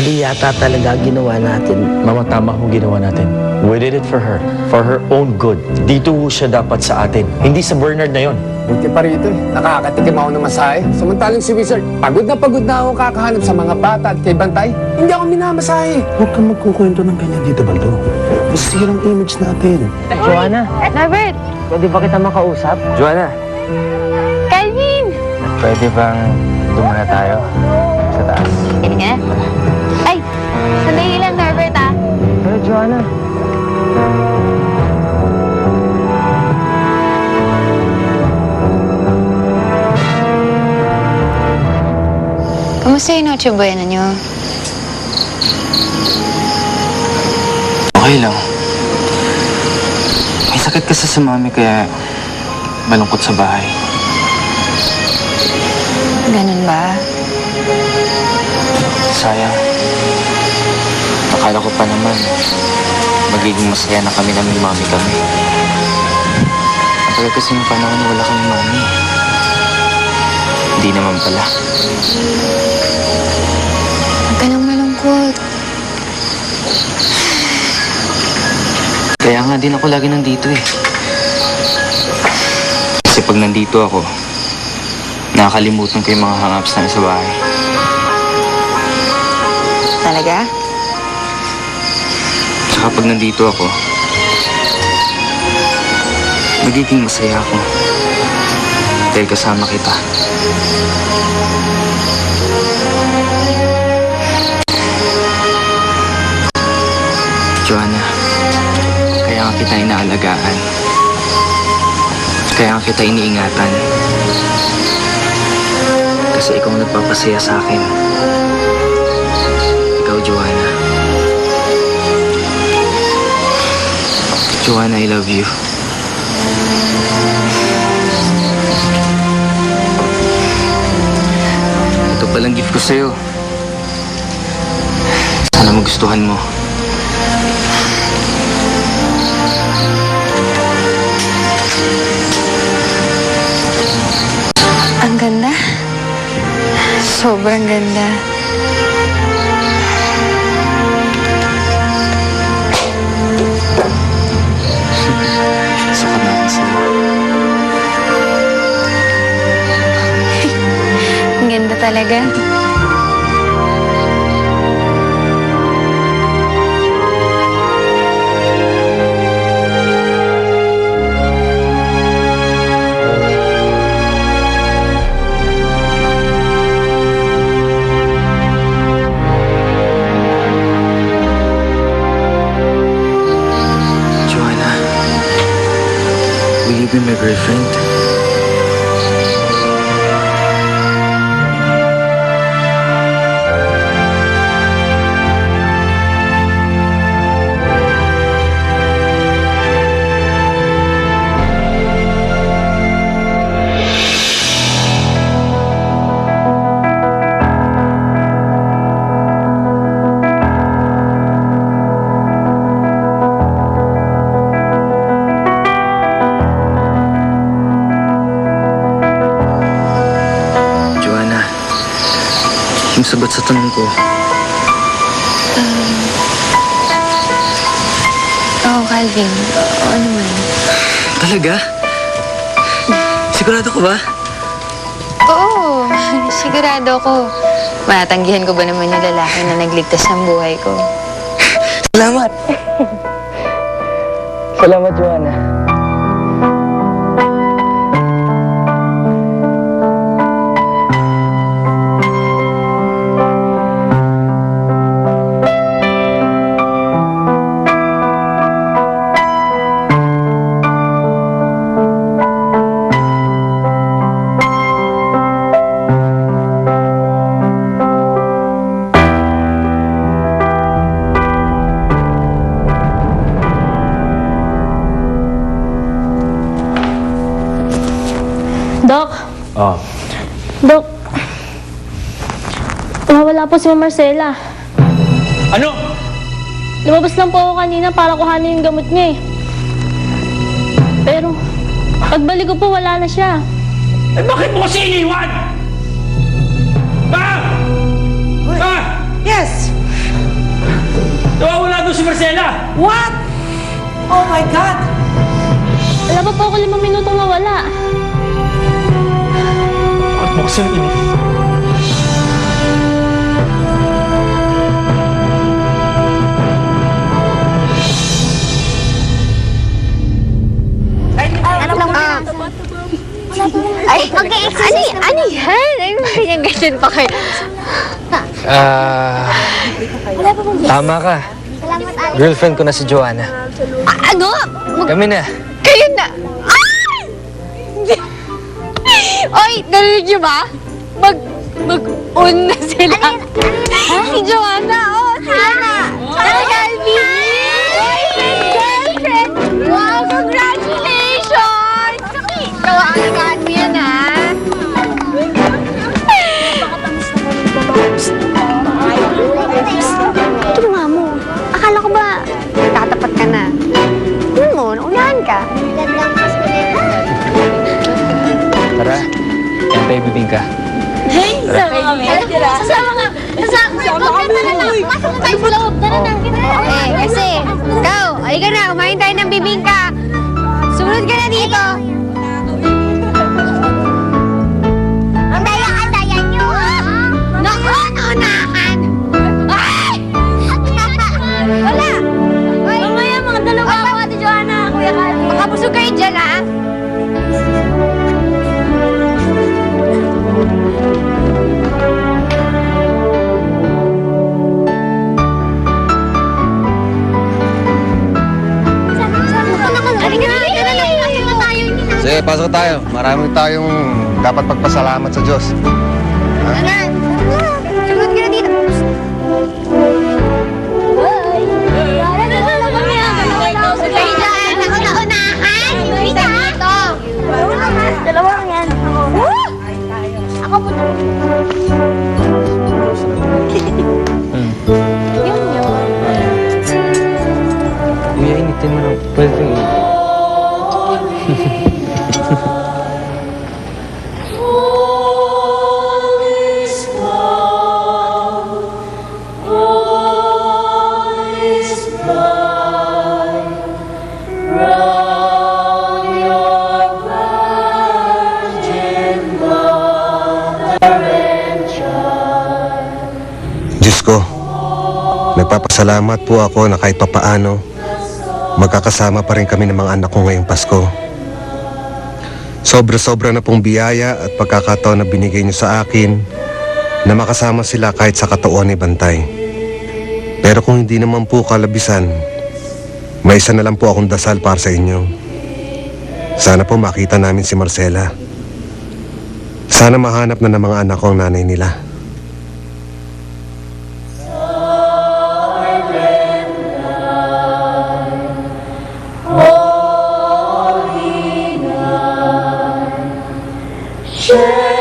Mali yata talaga ginawa natin. Mama, tama ho ginawa natin. We did it for her own good. Dito ho siya dapat sa atin, hindi sa Bernard na yon. Buti pa rito eh. Nakakatikim ako ng masahe. Samantalang si Wizard, pagod na ako kakahanap sa mga bata at kay Bantay. Hindi ako minamasahe. Huwag kang magkukwento ng ganyan dito, Baldo. Masisira ang image natin. Joanna, Norbert! pwede ba kita makausap? Joanna, Calvin! pwede bang dumana tayo sa taas? Hindi nga. Ay! Sandali lang, Norbert, ah. Pero Joanna, Kamusta yung Noche Buena niyo? Okay lang. May sakit kasi sa mami kaya malungkot sa bahay. Ganun ba? Sayang. Akala ko pa naman magiging masaya na kami ng mami kami. Ang tagal kasi ng panahon na wala kami mami. Hindi naman pala. Huwag ka nang malungkot. Kaya nga din ako lagi nandito eh. Kasi pag nandito ako, nakakalimutan ko yung mga hangups namin sa bahay. Talaga? Tsaka pag nandito ako, magiging masaya ako. Dahil kasama kita. Joanna, kaya nga kita inaalagaan. Kaya nga kita iniingatan. Kasi ikaw ang nagpapasaya sa akin. Ikaw, Joanna. Joanna, I love you. Ito palang gift ko sa'yo. Sana magustuhan mo. Ang ganda. Sobrang ganda. Sukat natin sila. Ang ganda talaga. Joanna, will you be my girlfriend? Joanna, yung sagot sa tanong ko, Oo, Calvin. Oo naman. talaga? Sigurado ko ba? Oo, sigurado ko. Matanggihan ko ba naman yung lalaki na nagligtas ng buhay ko? salamat! Salamat, Joanna. Dok, Oh, Dok. Nawawala po si Ma'am Marcela. ano? Lumabas lang po ako kanina para kuhanin yung gamot niya eh. Pero, pagbalik ko po, wala na siya. Eh bakit mo kasi iniwan? Ha? Ha? Yes! What? Oh my God! Wala pa po ako 5 minutong nawala. At mo kasi inip. Ay, okay. Ano yan? Ay, ganyan-ganyan pa kayo. Tama ka. Girlfriend ko na si Joanna. Ano? Kami na. Kayo na. Ay! Oy, narinig niyo ba? Mag-un na sila. Si Joanna, sila na. Girlfriend! Wow, congratulations! Kawakan mo yan, ha? Ginawa mo. Akala ko ba tatapat ka na? Ano mo, naunahan ka. Tara. Yan tayo bibingka. Sasama ka. Sasama ka na lang. Pasok na tayo sa loob. Tara na. Eh, kasi, ikaw, ay ka na, kumain tayo ng bibingka. Sumunod ka na dito. Ang daya-daya nyo, ha? Naku, naunahan. Ay! Wala. Mamaya, mga dalawa ako, Ate Joanna, Kuya Kati. Makabusog kayo dyan, ha? Sige, pasok tayo. Marami tayong dapat pagpasalamat sa Diyos. Tara! Sumunod ka na dito. Kayo dyan, ako naunahan. Hindi ka dito. Dalawa lang yan. Ako po na. Yun yun. Kuya, initin mo ng pwede. Diyos ko, nagpapasalamat po ako na kahit papaano, magkakasama pa rin kami ng mga anak ko ngayong Pasko. Sobra-sobra na pong biyaya at pagkakataon na binigay niyo sa akin na makasama sila kahit sa katuuan ni Bantay. Pero kung hindi naman po kalabisan, may isa na lang po akong dasal para sa inyo. Sana po makita namin si Marcela. Sana mahanap na ng mga anak ko ang nanay nila. Share